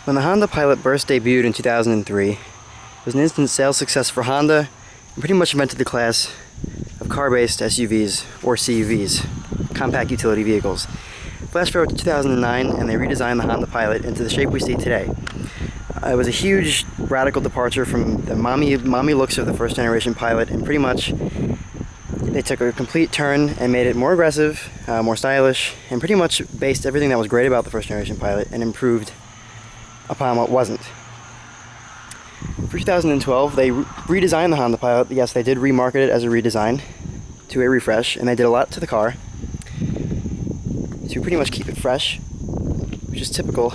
When the Honda Pilot Burst debuted in 2003, it was an instant sales success for Honda and pretty much invented the class of car-based SUVs, or CUVs, compact utility vehicles. Flash forward to 2009 and they redesigned the Honda Pilot into the shape we see today. It was a huge radical departure from the mommy looks of the first generation Pilot, and pretty much they took a complete turn and made it more aggressive, more stylish, and pretty much based everything that was great about the first generation Pilot and improved upon what wasn't. For 2012, they redesigned the Honda Pilot. Yes, they did remarket it as a redesign to a refresh, and they did a lot to the car to pretty much keep it fresh, which is typical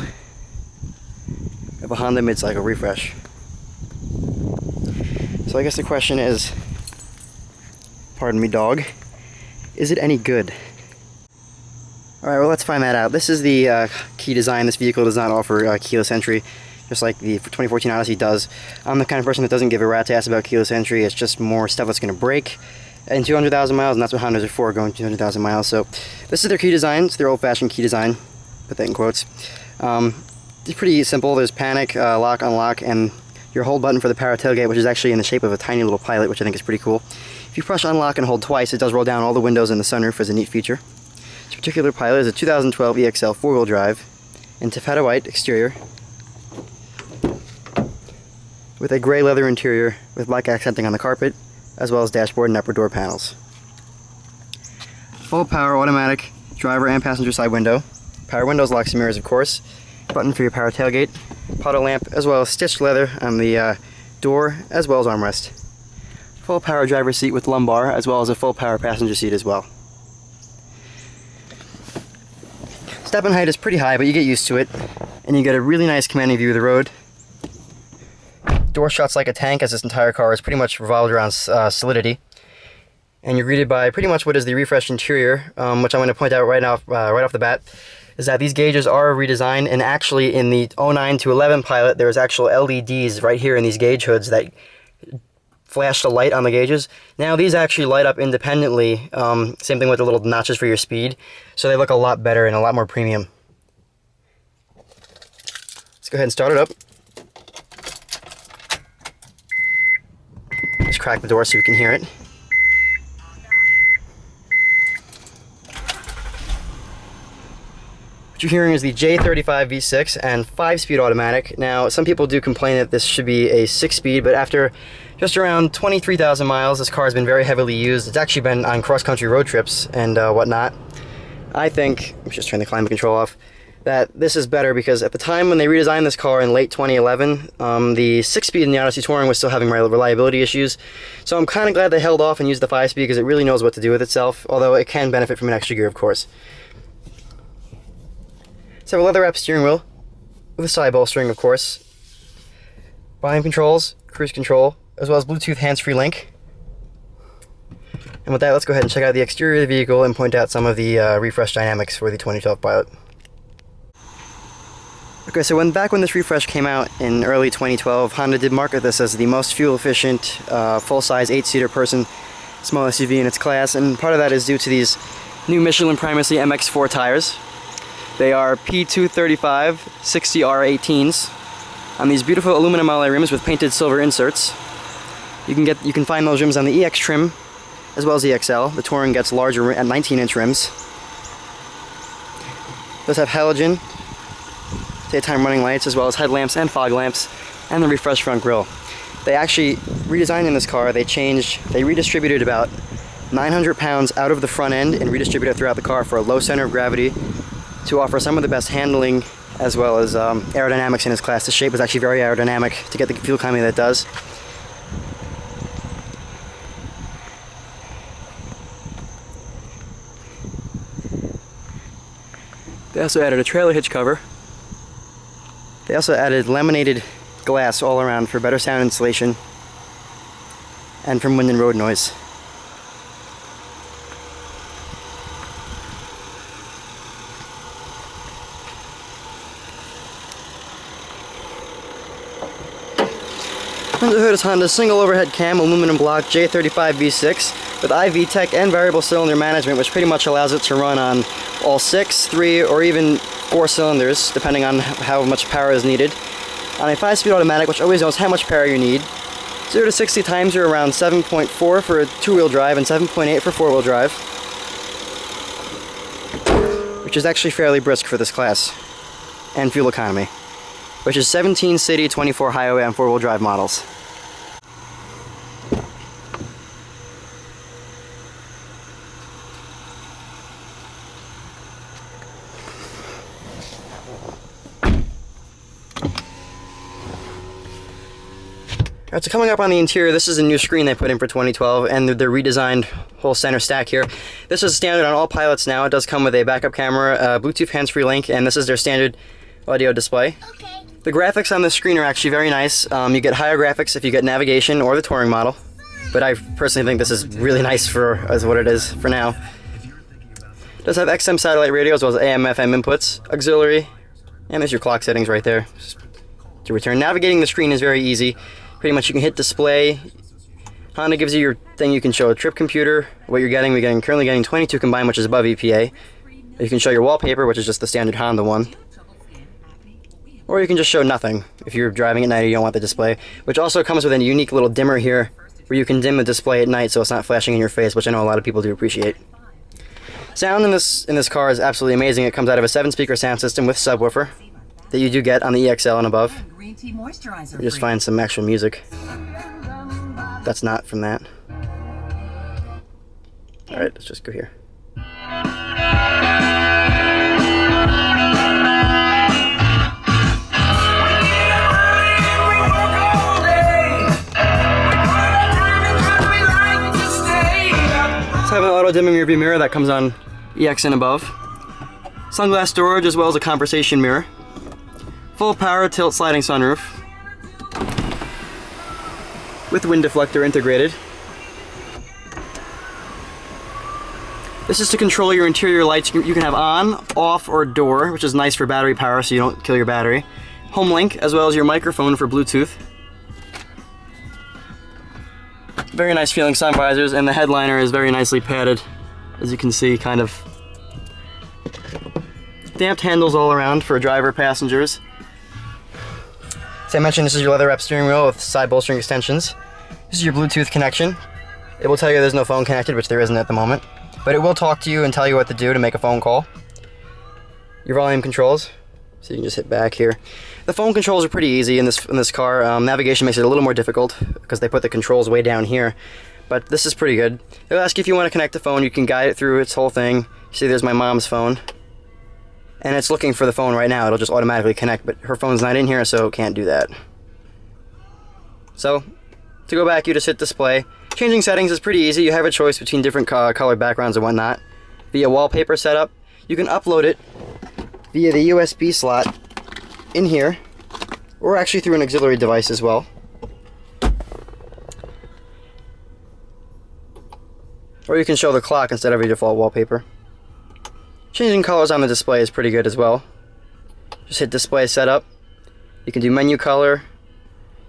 of a Honda mid-cycle refresh. So I guess the question is, pardon me dog, is it any good? Alright, well let's find that out. This is the key design. This vehicle does not offer keyless entry, just like the 2014 Odyssey does. I'm the kind of person that doesn't give a rat's ass about keyless entry. It's just more stuff that's going to break in 200,000 miles, and that's what Hondas are for, going 200,000 miles. So this is their key design. It's their old-fashioned key design. Put that in quotes. It's pretty simple. There's panic, lock, unlock, and your hold button for the power tailgate, which is actually in the shape of a tiny little Pilot, which I think is pretty cool. If you push unlock and hold twice, it does roll down all the windows in the sunroof as a neat feature. This particular Pilot is a 2012 EXL four-wheel drive in taffeta white exterior with a gray leather interior with black accenting on the carpet, as well as dashboard and upper door panels. Full power automatic driver and passenger side window, power windows, locks and mirrors of course, button for your power tailgate, puddle lamp, as well as stitched leather on the door, as well as armrest. Full power driver's seat with lumbar, as well as a full power passenger seat as well. Step and height is pretty high, but you get used to it, and you get a really nice commanding view of the road. Door shuts like a tank, as this entire car is pretty much revolved around solidity. And you're greeted by pretty much what is the refreshed interior, which I'm going to point out right off the bat, is that these gauges are redesigned, and actually in the 09 to 11 Pilot, there's actual LEDs right here in these gauge hoods that flash the light on the gauges. Now these actually light up independently, same thing with the little notches for your speed, so they look a lot better and a lot more premium. Let's go ahead and start it up. Just crack the door so we can hear it. What you're hearing is the J35 V6 and 5-speed automatic. Now, some people do complain that this should be a 6-speed, but after just around 23,000 miles, this car has been very heavily used. It's actually been on cross-country road trips and whatnot. I think, I'm just turning the climate control off, that this is better because at the time when they redesigned this car in late 2011, the 6-speed in the Odyssey Touring was still having reliability issues. So I'm kind of glad they held off and used the 5-speed because it really knows what to do with itself, although it can benefit from an extra gear, of course. So a leather-wrapped steering wheel with a side bolstering, of course. Volume controls, cruise control, as well as Bluetooth hands-free link. And with that, let's go ahead and check out the exterior of the vehicle and point out some of the refresh dynamics for the 2012 Pilot. Okay, so back when this refresh came out in early 2012, Honda did market this as the most fuel-efficient, full-size 8-seater person small SUV in its class, and part of that is due to these new Michelin Primacy MX4 tires. They are P235 60R18s on these beautiful aluminum alloy rims with painted silver inserts. You can find those rims on the EX trim as well as the XL. The Touring gets larger at 19-inch rims. Those have halogen, daytime running lights, as well as headlamps and fog lamps, and the refreshed front grille. They actually redesigned in this car. They redistributed about 900 pounds out of the front end and redistributed it throughout the car for a low center of gravity to offer some of the best handling as well as aerodynamics in its class. The shape is actually very aerodynamic to get the fuel economy that it does. They also added a trailer hitch cover. They also added laminated glass all around for better sound insulation and from wind and road noise. Under the hood is Honda's single overhead cam aluminum block J35 V6 with IV tech and variable cylinder management, which pretty much allows it to run on all 6, 3, or even 4 cylinders, depending on how much power is needed. On a 5-speed automatic, which always knows how much power you need, 0 to 60 times are around 7.4 for a 2-wheel drive and 7.8 for 4-wheel drive, which is actually fairly brisk for this class, and fuel economy, which is 17 city, 24 highway on 4-wheel drive models. Alright, so coming up on the interior, this is a new screen they put in for 2012, and the redesigned whole center stack here. This is standard on all pilots now. It does come with a backup camera, Bluetooth hands-free link, and this is their standard audio display. Okay. The graphics on this screen are actually very nice. You get higher graphics if you get navigation or the touring model, but I personally think this is really nice for as what it is for now. It does have XM satellite radio as well as AM/FM inputs, auxiliary, and there's your clock settings right there to return. Navigating the screen is very easy. Pretty much you can hit display. Honda gives you your thing. You can show a trip computer, what you're getting. We're currently getting 22 combined, which is above EPA. You can show your wallpaper, which is just the standard Honda one. Or you can just show nothing if you're driving at night and you don't want the display, which also comes with a unique little dimmer here where you can dim the display at night so it's not flashing in your face, which I know a lot of people do appreciate. Sound in this car is absolutely amazing. It comes out of a 7-speaker sound system with subwoofer that you do get on the EXL and above. You just find some actual music. That's not from that. Alright, let's just go here. Let's have an auto-dimming rearview mirror that comes on EX and above. Sunglass storage as well as a conversation mirror. Full power tilt sliding sunroof with wind deflector integrated. This is to control your interior lights. You can have on, off, or door, which is nice for battery power so you don't kill your battery. Home link as well as your microphone for Bluetooth. Very nice feeling sun visors, and the headliner is very nicely padded, as you can see, kind of. Damped handles all around for driver passengers. As I mentioned, this is your leather-wrapped steering wheel with side bolstering extensions. This is your Bluetooth connection. It will tell you there's no phone connected, which there isn't at the moment, but it will talk to you and tell you what to do to make a phone call. Your volume controls, so you can just hit back here. The phone controls are pretty easy in this car. Navigation makes it a little more difficult because they put the controls way down here, but this is pretty good. It'll ask you if you want to connect the phone. You can guide it through its whole thing. See, there's my mom's phone. And it's looking for the phone right now. It'll just automatically connect, but her phone's not in here, so it can't do that. So, to go back, you just hit display. Changing settings is pretty easy. You have a choice between different colored backgrounds and whatnot. Via wallpaper setup, you can upload it via the USB slot in here, or actually through an auxiliary device as well. Or you can show the clock instead of your default wallpaper. Changing colors on the display is pretty good as well. Just hit display setup. You can do menu color.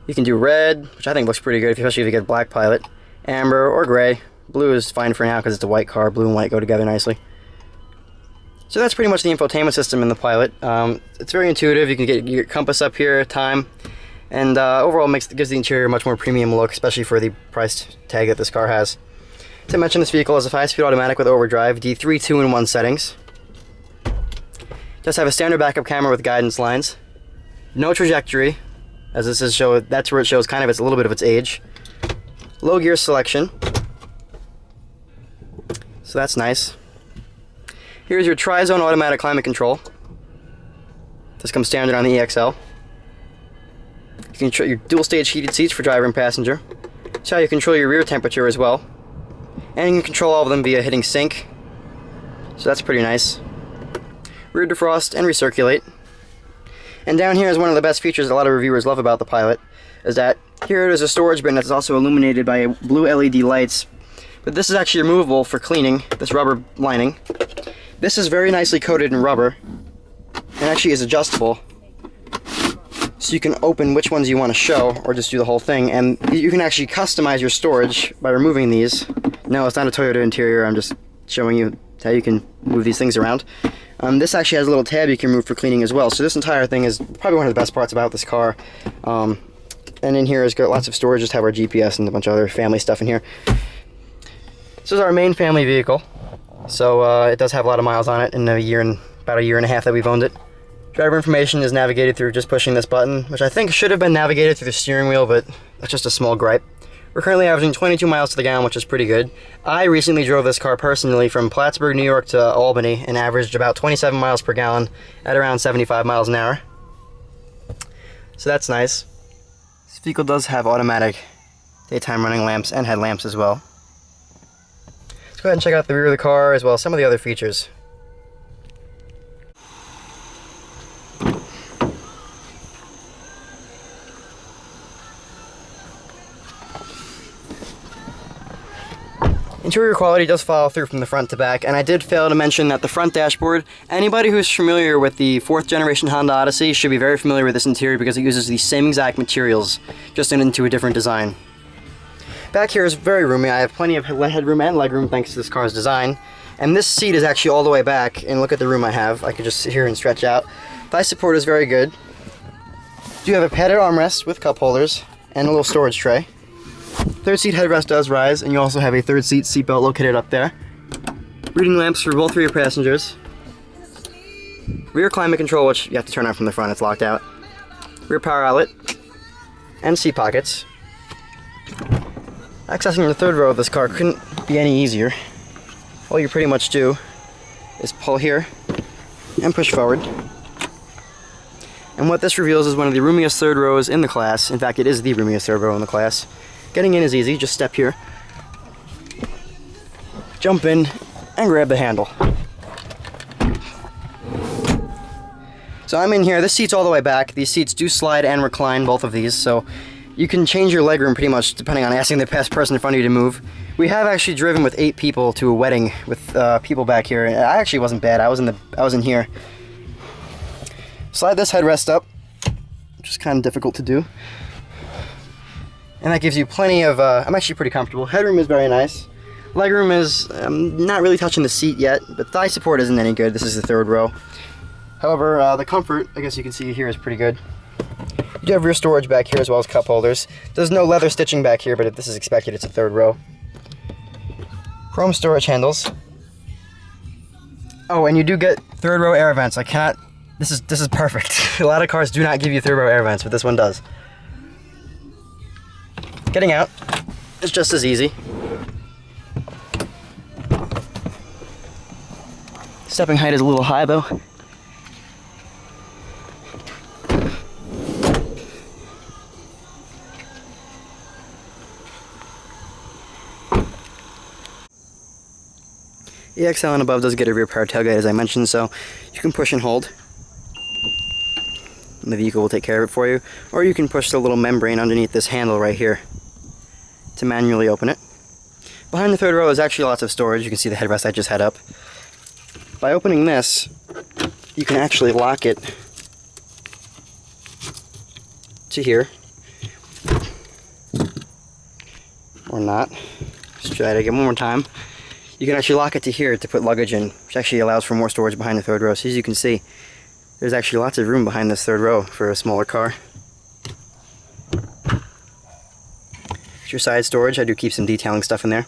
You can do red, which I think looks pretty good, especially if you get black pilot. Amber or gray. Blue is fine for now because it's a white car. Blue and white go together nicely. So that's pretty much the infotainment system in the Pilot. It's very intuitive. You can get your compass up here, time, and overall gives the interior a much more premium look, especially for the price tag that this car has. As I mentioned, this vehicle has a 5-speed automatic with overdrive, D3 2-in-1 settings. Does have a standard backup camera with guidance lines. No trajectory, as this is that's where it shows kind of a little bit of its age. Low gear selection, so that's nice. Here's your tri-zone automatic climate control. This comes standard on the EXL. You can control your dual-stage heated seats for driver and passenger. So how you control your rear temperature as well. And you can control all of them via hitting sync. So that's pretty nice. Rear defrost and recirculate. And down here is one of the best features a lot of reviewers love about the Pilot, is that here is a storage bin that's also illuminated by blue LED lights. But this is actually removable for cleaning, this rubber lining. This is very nicely coated in rubber, and actually is adjustable. So you can open which ones you want to show, or just do the whole thing, and you can actually customize your storage by removing these. No, it's not a Toyota interior. I'm just showing you how you can move these things around. This actually has a little tab you can move for cleaning as well. So this entire thing is probably one of the best parts about this car. And in here has got lots of storage. Just have our GPS and a bunch of other family stuff in here. This is our main family vehicle. So it does have a lot of miles on it in about a year and a half that we've owned it. Driver information is navigated through just pushing this button, which I think should have been navigated through the steering wheel, but that's just a small gripe. We're currently averaging 22 miles to the gallon, which is pretty good. I recently drove this car personally from Plattsburgh, New York to Albany and averaged about 27 miles per gallon at around 75 miles an hour. So that's nice. This vehicle does have automatic daytime running lamps and headlamps as well. Let's go ahead and check out the rear of the car as well as some of the other features. Interior quality does follow through from the front to back, and I did fail to mention that the front dashboard, anybody who's familiar with the 4th generation Honda Odyssey should be very familiar with this interior because it uses the same exact materials, just into a different design. Back here is very roomy. I have plenty of headroom and legroom thanks to this car's design. And this seat is actually all the way back, and look at the room I have. I could just sit here and stretch out. Thigh support is very good. You have a padded armrest with cup holders and a little storage tray. Third seat headrest does rise, and you also have a third seat seatbelt located up there. Reading lamps for both rear passengers. Rear climate control, which you have to turn on from the front, it's locked out. Rear power outlet. And seat pockets. Accessing the third row of this car couldn't be any easier. All you pretty much do is pull here and push forward. And what this reveals is one of the roomiest third rows in the class. In fact, it is the roomiest third row in the class. Getting in is easy, just step here, jump in, and grab the handle. So I'm in here. This seat's all the way back. These seats do slide and recline, both of these, so you can change your legroom pretty much depending on asking the person in front of you to move. We have actually driven with 8 people to a wedding with people back here. I actually wasn't bad. I was in here. Slide this headrest up, which is kind of difficult to do. And that gives you plenty of, I'm actually pretty comfortable. Headroom is very nice. Legroom is not really touching the seat yet, but thigh support isn't any good. This is the third row. However, the comfort, I guess you can see here, is pretty good. You do have rear storage back here as well as cup holders. There's no leather stitching back here, but if this is expected, it's a third row. Chrome storage handles. Oh, and you do get third row air vents. This is perfect. A lot of cars do not give you third row air vents, but this one does. Getting out is just as easy. Stepping height is a little high though. The XL and above does get a rear power tailgate as I mentioned, so you can push and hold. And the vehicle will take care of it for you. Or you can push the little membrane underneath this handle right here to manually open it. Behind the third row is actually lots of storage. You can see the headrest I just had up. By opening this, you can actually lock it to here. Or not. Just try it again one more time. You can actually lock it to here to put luggage in, which actually allows for more storage behind the third row. So as you can see, there's actually lots of room behind this third row for a smaller car. It's your side storage. I do keep some detailing stuff in there.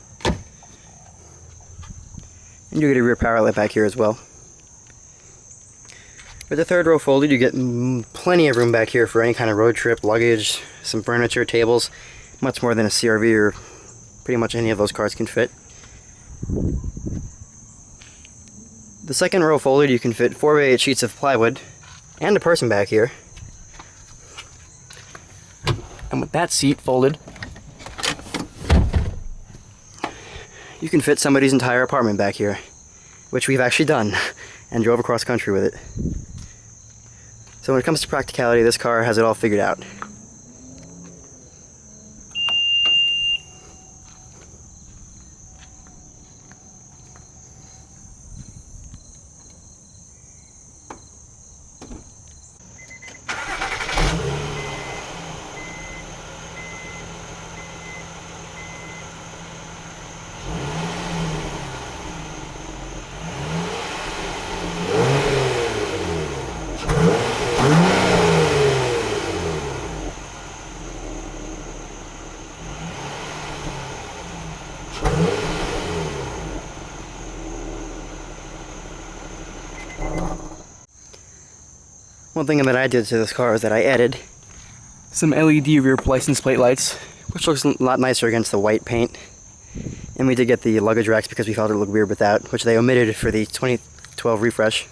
And you get a rear power outlet back here as well. With the third row folded, you get plenty of room back here for any kind of road trip, luggage, some furniture, tables, much more than a CR-V or pretty much any of those cars can fit. The second row folded, you can fit 4x8 sheets of plywood and a person back here. And with that seat folded, you can fit somebody's entire apartment back here, which we've actually done and drove across country with it. So when it comes to practicality, this car has it all figured out. One thing that I did to this car is that I added some LED rear license plate lights, which looks a lot nicer against the white paint. And we did get the luggage racks because we felt it looked weird without, which they omitted for the 2012 refresh.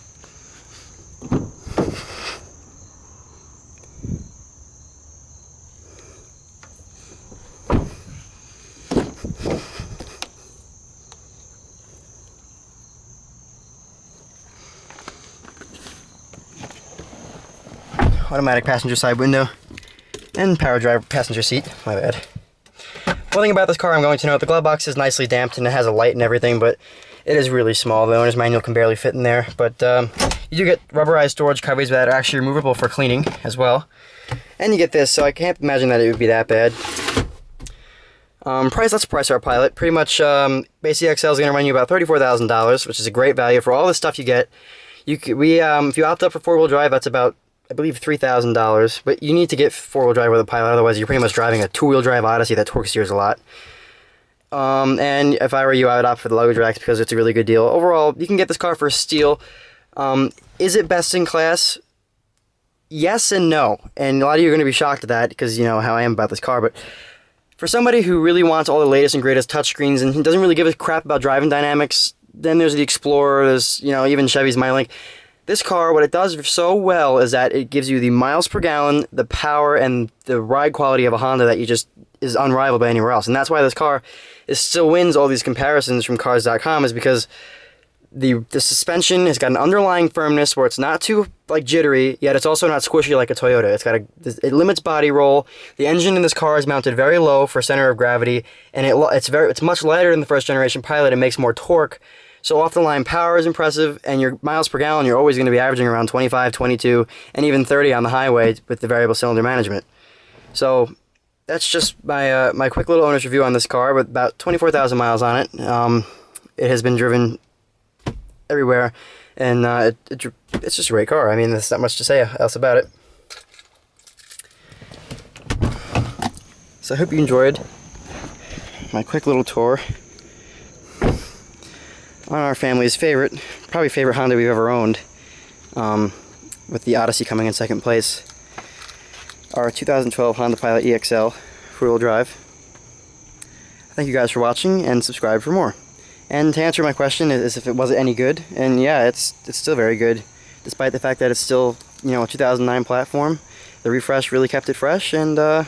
Automatic passenger side window and power driver passenger seat. My bad. One thing about this car I'm going to note, the glove box is nicely damped and it has a light and everything, but it is really small. The owner's manual can barely fit in there, but you do get rubberized storage cubbies that are actually removable for cleaning as well. And you get this, so I can't imagine that it would be that bad. Let's price our Pilot. Pretty much, Basic XL is going to run you about $34,000, which is a great value for all the stuff you get. If you opt up for four-wheel drive, that's about, I believe, $3,000, but you need to get four-wheel drive with a Pilot, otherwise you're pretty much driving a two-wheel drive Odyssey that torque steers a lot. And if I were you, I would opt for the luggage racks because it's a really good deal. Overall, you can get this car for a steal. Is it best in class? Yes and no. And a lot of you are going to be shocked at that because you know how I am about this car, but for somebody who really wants all the latest and greatest touchscreens and doesn't really give a crap about driving dynamics, then there's the Explorer, there's, you know, even Chevy's MyLink. This car, what it does so well is that it gives you the miles per gallon, the power, and the ride quality of a Honda that is unrivaled by anywhere else. And that's why this car still wins all these comparisons from cars.com, is because the suspension has got an underlying firmness where it's not too like jittery, yet it's also not squishy like a Toyota. It limits body roll. The engine in this car is mounted very low for center of gravity, and it's much lighter than the first generation Pilot. It makes more torque. So off the line power is impressive, and your miles per gallon, you're always going to be averaging around 25, 22, and even 30 on the highway with the variable cylinder management. So that's just my my quick little owner's review on this car with about 24,000 miles on it. It has been driven everywhere, and it's just a great car. I mean, there's not much to say else about it. So I hope you enjoyed my quick little tour on our family's probably favorite Honda we've ever owned, with the Odyssey coming in second place. Our 2012 Honda Pilot EXL four-wheel drive. Thank you guys for watching, and subscribe for more. And to answer my question is if it wasn't any good, and yeah, it's still very good, despite the fact that it's still, you know, a 2009 platform. The refresh really kept it fresh, and the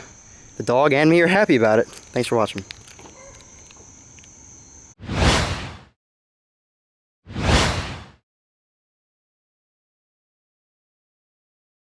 dog and me are happy about it. Thanks for watching.